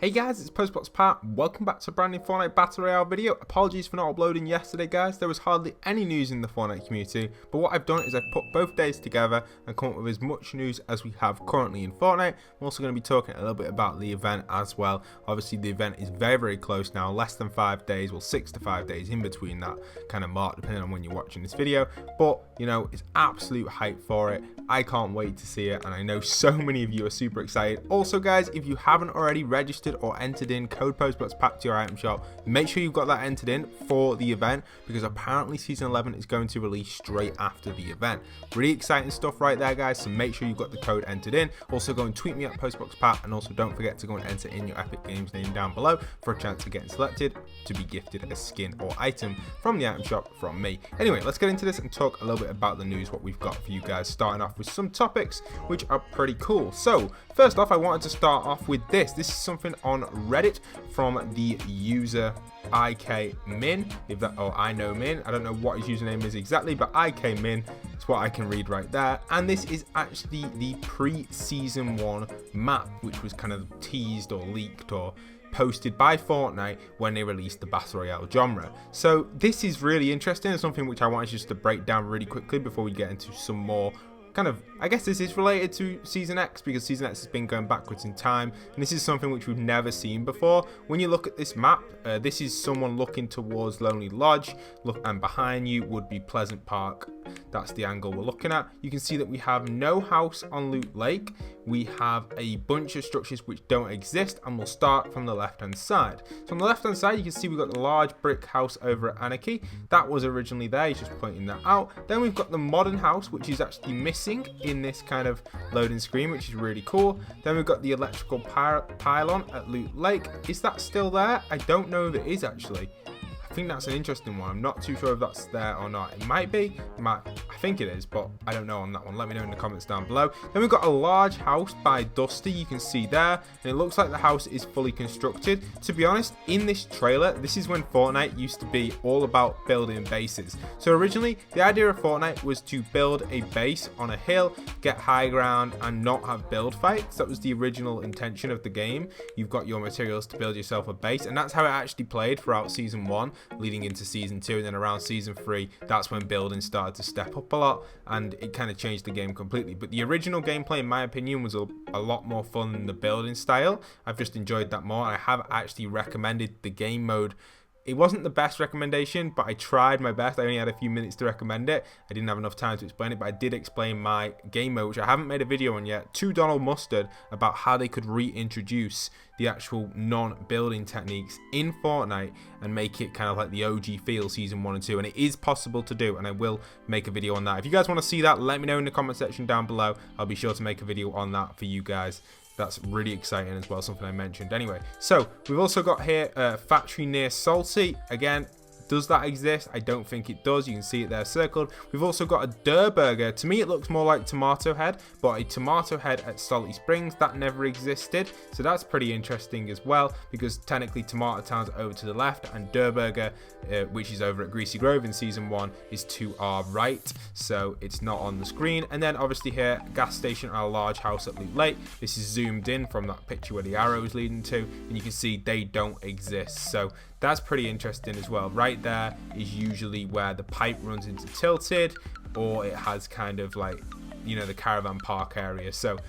Hey guys, it's postboxpat. Welcome back to a brand new Fortnite Battle Royale video. Apologies for not uploading yesterday, guys. There was hardly any news in the Fortnite community, but what I've done is I've put both days together and come up with as much news as we have currently in Fortnite. I'm also going to be talking a little bit about the event as well. Obviously, the event is very close now, less than 5 days, well 6 to 5 days in between that kind of mark, depending on when you're watching this video. But, you know, it's absolute hype for it. I can't wait to see it, and I know so many of you are super excited. Also, guys, if you haven't already registered or entered in code postboxpat to your item shop, make sure you've got that entered in for the event, because apparently season 11 is going to release straight after the event. Really exciting stuff right there, guys, so make sure you've got the code entered in. Also, go and tweet me at postboxpat, and also don't forget to go and enter in your Epic Games name down below for a chance of getting selected to be gifted a skin or item from the item shop from me. Anyway, let's get into this and talk a little bit about the news, what we've got for you guys, starting off with some topics which are pretty cool. So first off, I wanted to start off with this. This is something on Reddit from the user IKmin, I know Min. I don't know what his username is exactly, but IKmin is what I can read right there. And this is actually the pre-season 1 map, which was kind of teased or leaked or posted by Fortnite when they released the Battle Royale genre. So this is really interesting. It's something which I wanted just to break down really quickly before we get into some more kind of, I guess this is related to Season X, because Season X has been going backwards in time, and this is something which we've never seen before. When you look at this map, this is someone looking towards Lonely Lodge, and behind you would be Pleasant Park. That's the angle we're looking at. You can see that we have no house on Loot Lake. We have a bunch of structures which don't exist, and we'll start from the left hand side. So on the left hand side, you can see we've got the large brick house over at Anarchy. That was originally there, he's just pointing that out. Then we've got the modern house, which is actually missing in this kind of loading screen, which is really cool. Then we've got the electrical pylon at Loot Lake. Is that still there? I don't know if it is actually. I think that's an interesting one. I'm not too sure if that's there or not. It might be. I think it is, but I don't know on that one. Let me know in the comments down below. Then we've got a large house by Dusty. You can see there, and it looks like the house is fully constructed. To be honest, in this trailer, this is when Fortnite used to be all about building bases. So originally, the idea of Fortnite was to build a base on a hill, get high ground, and not have build fights. That was the original intention of the game. You've got your materials to build yourself a base, and that's how it actually played throughout Season 1. Leading into Season 2, and then around Season 3, that's when building started to step up a lot, and it kind of changed the game completely. But the original gameplay, in my opinion, was a lot more fun than the building style. I've just enjoyed that more, and I have actually recommended the game mode. It wasn't the best recommendation, but I tried my best. I only had a few minutes to recommend it. I didn't have enough time to explain it, but I did explain my game mode, which I haven't made a video on yet, to Donald Mustard about how they could reintroduce the actual non-building techniques in Fortnite and make it kind of like the OG feel Season 1 and 2. And it is possible to do, and I will make a video on that. If you guys want to see that, let me know in the comment section down below. I'll be sure to make a video on that for you guys. That's really exciting as well, something I mentioned. Anyway, so we've also got here factory near Salty. Again, does that exist? I don't think it does. You can see it there circled. We've also got a Durr Burger. To me, it looks more like Tomato Head, but a Tomato Head at Salty Springs, that never existed. So that's pretty interesting as well, because technically Tomato Town's over to the left, and Durr Burger, which is over at Greasy Grove in Season 1, is to our right. So it's not on the screen. And then obviously here, gas station and a large house at Loot Lake. This is zoomed in from that picture where the arrow is leading to, and you can see they don't exist. So that's pretty interesting as well. Right there is usually where the pipe runs into Tilted, or it has kind of like, you know, the caravan park area. So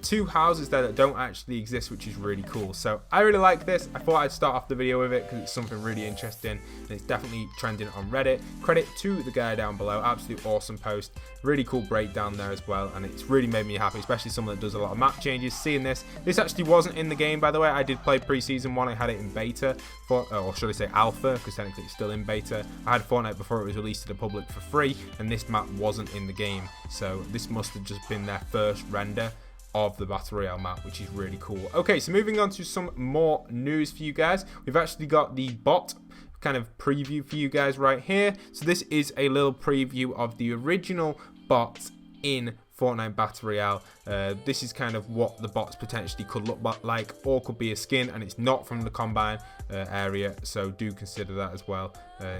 two houses there that don't actually exist, which is really cool. So I really like this. I thought I'd start off the video with it because it's something really interesting, and it's definitely trending on Reddit. Credit to the guy down below. Absolute awesome post. Really cool breakdown there as well, and it's really made me happy, especially someone that does a lot of map changes. Seeing this actually wasn't in the game, by the way. I did play pre-season 1. I had it in beta, or should I say alpha, because technically it's still in beta. I had Fortnite before it was released to the public for free, and this map wasn't in the game. So this must have just been their first render of the Battle Royale map, which is really cool. Okay, so moving on to some more news for you guys. We've actually got the bot kind of preview for you guys right here. So this is a little preview of the original bot in Fortnite Battle Royale. This is kind of what the bots potentially could look like, or could be a skin, and it's not from the Combine area, so do consider that as well.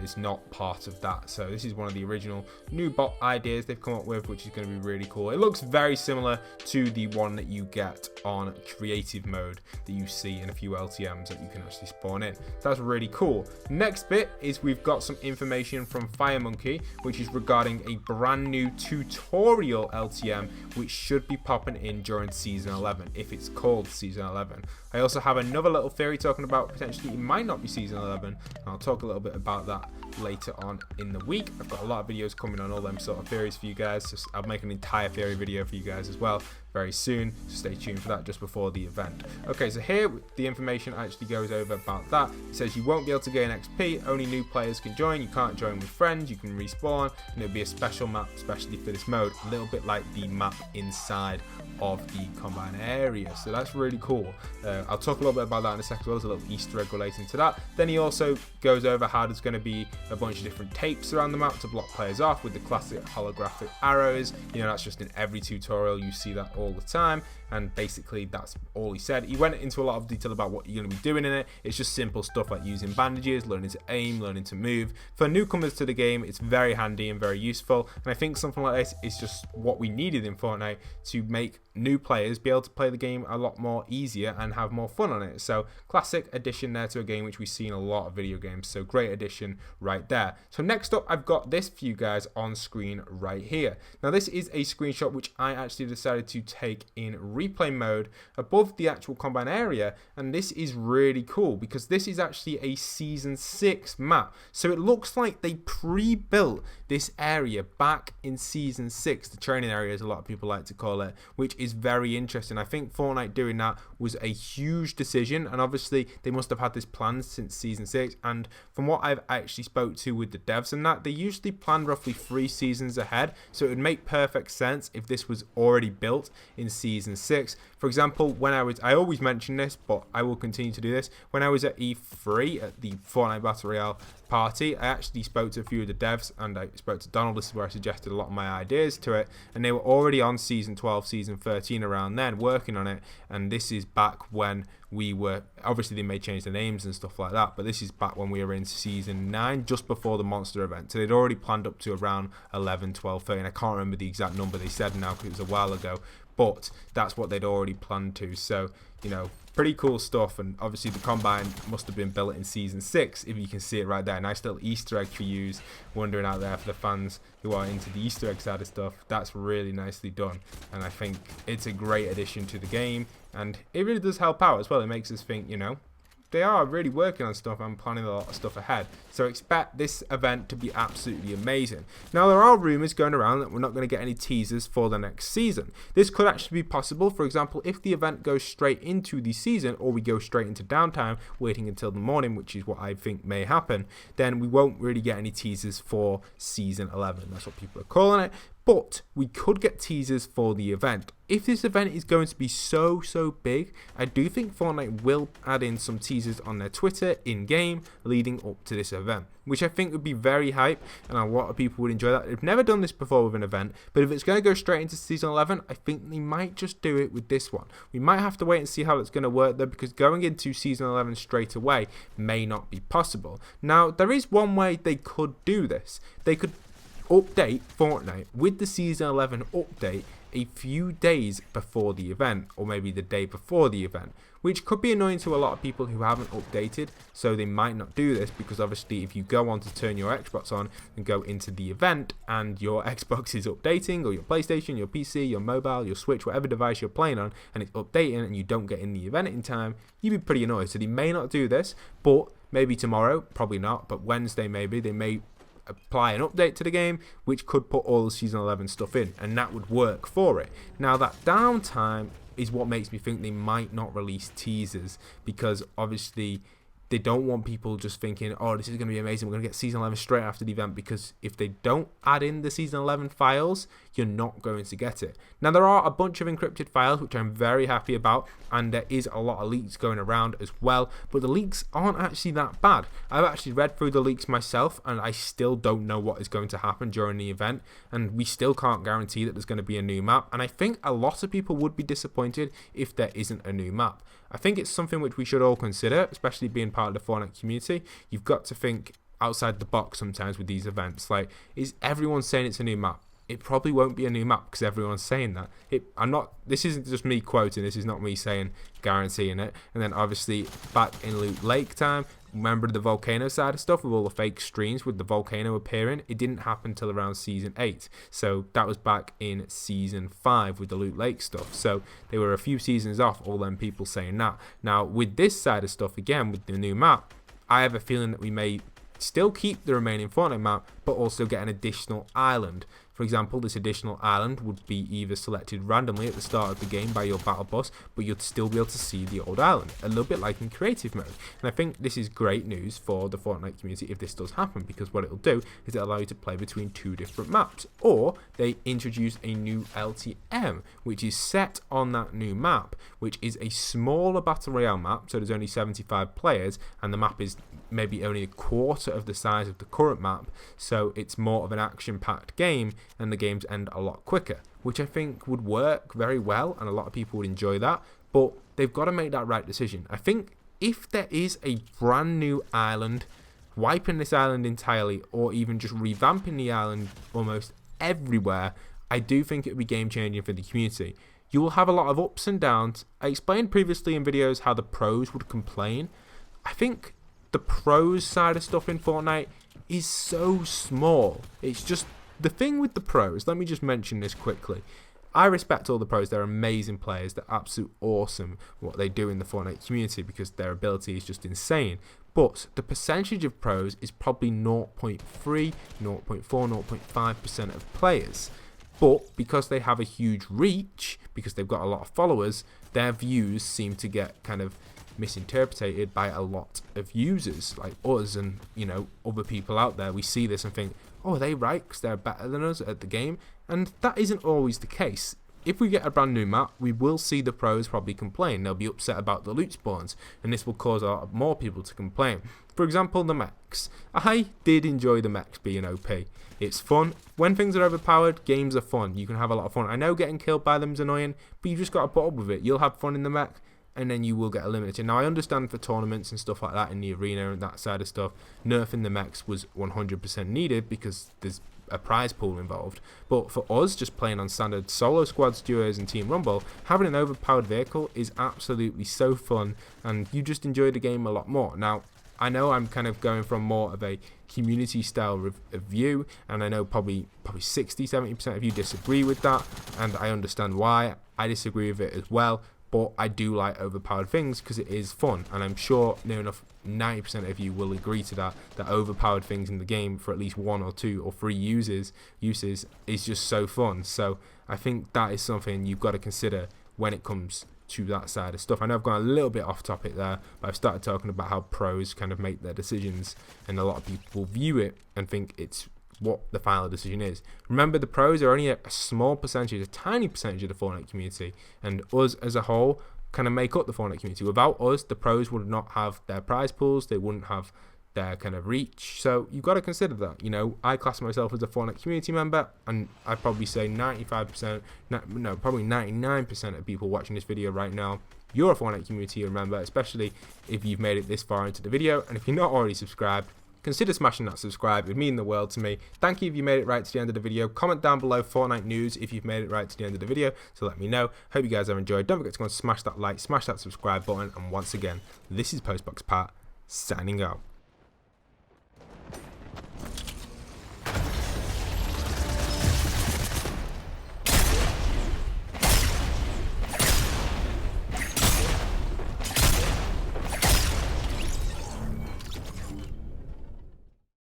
It's not part of that. So this is one of the original new bot ideas they've come up with, which is going to be really cool. It looks very similar to the one that you get on creative mode that you see in a few LTMs that you can actually spawn in. So that's really cool. Next bit is we've got some information from FireMonkey, which is regarding a brand new tutorial LTM, which should be popping in during season 11, if it's called season 11. I also have another little theory talking about potentially it might not be season 11, and I'll talk a little bit about that later on in the week. I've got a lot of videos coming on all them sort of theories for you guys, so I'll make an entire theory video for you guys as well very soon, so stay tuned for that just before the event. Okay, so here the information actually goes over about that. It says you won't be able to gain XP, only new players can join, you can't join with friends, you can respawn, and it'll be a special map especially for this mode, a little bit like the map inside of the Combine area. So that's really cool. I'll talk a little bit about that in a second as well. There's a little Easter egg relating to that. Then he also goes over how there's going to be a bunch of different tapes around the map to block players off with the classic holographic arrows. You know, that's just in every tutorial, you see that all the time, and basically that's all he said. He went into a lot of detail about what you're going to be doing in it. It's just simple stuff like using bandages, learning to aim, learning to move. For newcomers to the game, it's very handy and very useful, and I think something like this is just what we needed in Fortnite to make new players be able to play the game a lot more easier and have more fun on it. So classic addition there to a game which we see in a lot of video games, so great addition right there. So next up, I've got this for you guys on screen right here. Now this is a screenshot which I actually decided to take in replay mode above the actual Combine area, and this is really cool because this is actually a season 6 map. So it looks like they pre-built this area back in season 6, the training area as a lot of people like to call it, which is very interesting. I think Fortnite doing that was a huge decision, and obviously they must have had this planned since season 6, and from what I've actually spoke to with the devs and that, they usually plan roughly 3 seasons ahead, so it would make perfect sense if this was already built in season 6. For example, when I always mention this, but I will continue to do this, when I was at E3 at the Fortnite Battle Royale party, I actually spoke to a few of the devs, and I spoke to Donald. This is where I suggested a lot of my ideas to it, and they were already on season 12, season 13 around then working on it, and this is back when we were, obviously they may change the names and stuff like that, but this is back when we were in season 9, just before the monster event. So they'd already planned up to around 11, 12, 13. I can't remember the exact number they said now because it was a while ago, but that's what they'd already planned to. So, you know, pretty cool stuff. And obviously the Combine must have been built in season 6, if you can see it right there. Nice little Easter egg for you wondering out there, for the fans who are into the Easter egg side of stuff. That's really nicely done, and I think it's a great addition to the game, and it really does help out as well. It makes us think, you know, they are really working on stuff and planning a lot of stuff ahead. So expect this event to be absolutely amazing. Now, there are rumours going around that we're not going to get any teasers for the next season. This could actually be possible. For example, if the event goes straight into the season, or we go straight into downtime, waiting until the morning, which is what I think may happen, then we won't really get any teasers for season 11. That's what people are calling it. But we could get teasers for the event. If this event is going to be so big, I do think Fortnite will add in some teasers on their Twitter in-game leading up to this event, which I think would be very hype, and a lot of people would enjoy that. They've never done this before with an event, but if it's going to go straight into season 11, I think they might just do it with this one. We might have to wait and see how it's going to work though, because going into season 11 straight away may not be possible. Now, there is one way they could do this. They could update Fortnite with the season 11 update a few days before the event, or maybe the day before the event, which could be annoying to a lot of people who haven't updated, so they might not do this, because obviously if you go on to turn your Xbox on and go into the event and your Xbox is updating, or your PlayStation, your PC, your mobile, your Switch, whatever device you're playing on, and it's updating and you don't get in the event in time, you'd be pretty annoyed. So they may not do this, but maybe tomorrow, probably not, but Wednesday maybe, they may apply an update to the game which could put all the season 11 stuff in, and that would work for it. Now, that downtime is what makes me think they might not release teasers, because obviously they don't want people just thinking, oh, this is going to be amazing, we're going to get Season 11 straight after the event, because if they don't add in the Season 11 files, you're not going to get it. Now, there are a bunch of encrypted files, which I'm very happy about, and there is a lot of leaks going around as well, but the leaks aren't actually that bad. I've actually read through the leaks myself, and I still don't know what is going to happen during the event, and we still can't guarantee that there's going to be a new map, and I think a lot of people would be disappointed if there isn't a new map. I think it's something which we should all consider, especially being part of the Fortnite community. You've got to think outside the box sometimes with these events. Like, is everyone saying it's a new map? It probably won't be a new map because everyone's saying that. This isn't just me quoting, this is not me saying guaranteeing it. And then obviously back in Loot Lake time, remember the volcano side of stuff with all the fake streams with the volcano appearing? It didn't happen till around Season 8. So that was back in Season 5 with the Loot Lake stuff. So they were a few seasons off, all them people saying that. Now with this side of stuff, again, with the new map, I have a feeling that we may still keep the remaining Fortnite map, but also get an additional island. For example, this additional island would be either selected randomly at the start of the game by your battle bus, but you'd still be able to see the old island, a little bit like in creative mode. And I think this is great news for the Fortnite community if this does happen, because what it'll do is it'll allow you to play between two different maps, or they introduce a new LTM, which is set on that new map, which is a smaller battle royale map, so there's only 75 players, and the map is maybe only a quarter of the size of the current map, so it's more of an action-packed game, and the games end a lot quicker, which I think would work very well, and a lot of people would enjoy that. But they've got to make that right decision. I think if there is a brand new island, wiping this island entirely, or even just revamping the island almost everywhere, I do think it would be game changing for the community. You will have a lot of ups and downs. I explained previously in videos how the pros would complain. I think the pros side of stuff in Fortnite is so small. It's just the thing with the pros. Let me just mention this quickly. I respect all the pros. They're amazing players. They're absolutely awesome what they do in the Fortnite community because their ability is just insane. But the percentage of pros is probably 0.3, 0.4, 0.5% of players. But because they have a huge reach, because they've got a lot of followers, their views seem to get kind of misinterpreted by a lot of users like us and, you know, other people out there. We see this and think, oh, are they right because they're better than us at the game? And that isn't always the case. If we get a brand new map, we will see the pros probably complain. They'll be upset about the loot spawns, and this will cause a lot more people to complain. For example, the mechs. I did enjoy the mechs being OP. It's fun. When things are overpowered, games are fun. You can have a lot of fun. I know getting killed by them is annoying, but you've just got to put up with it. You'll have fun in the mech, and then you will get eliminated. Now, I understand for tournaments and stuff like that in the arena and that side of stuff, nerfing the mechs was 100% needed because there's a prize pool involved. But for us, just playing on standard solo squads, duos and team rumble, having an overpowered vehicle is absolutely so fun, and you just enjoy the game a lot more. Now, I know I'm kind of going from more of a community style review, and I know probably 60-70% of you disagree with that, and I understand why. I disagree with it as well. But I do like overpowered things because it is fun, and I'm sure near enough 90% of you will agree to that overpowered things in the game for at least 1 or 2 or 3 uses is just so fun. So I think that is something you've got to consider when it comes to that side of stuff. I know I've gone a little bit off topic there, but I've started talking about how pros kind of make their decisions, and a lot of people view it and think it's what the final decision is. Remember, the pros are only a small percentage, a tiny percentage of the Fortnite community, and us as a whole kind of make up the Fortnite community. Without us, the pros would not have their prize pools, they wouldn't have their kind of reach. So you've got to consider that. You know, I class myself as a Fortnite community member, and I'd probably say 95%, no, probably 99% of people watching this video right now, you're a Fortnite community member, especially if you've made it this far into the video. And if you're not already subscribed, consider smashing that subscribe. It would mean the world to me. Thank you if you made it right to the end of the video. Comment down below Fortnite news if you've made it right to the end of the video, so let me know. Hope you guys have enjoyed. Don't forget to go and smash that like, smash that subscribe button, and once again, this is postboxpat signing out.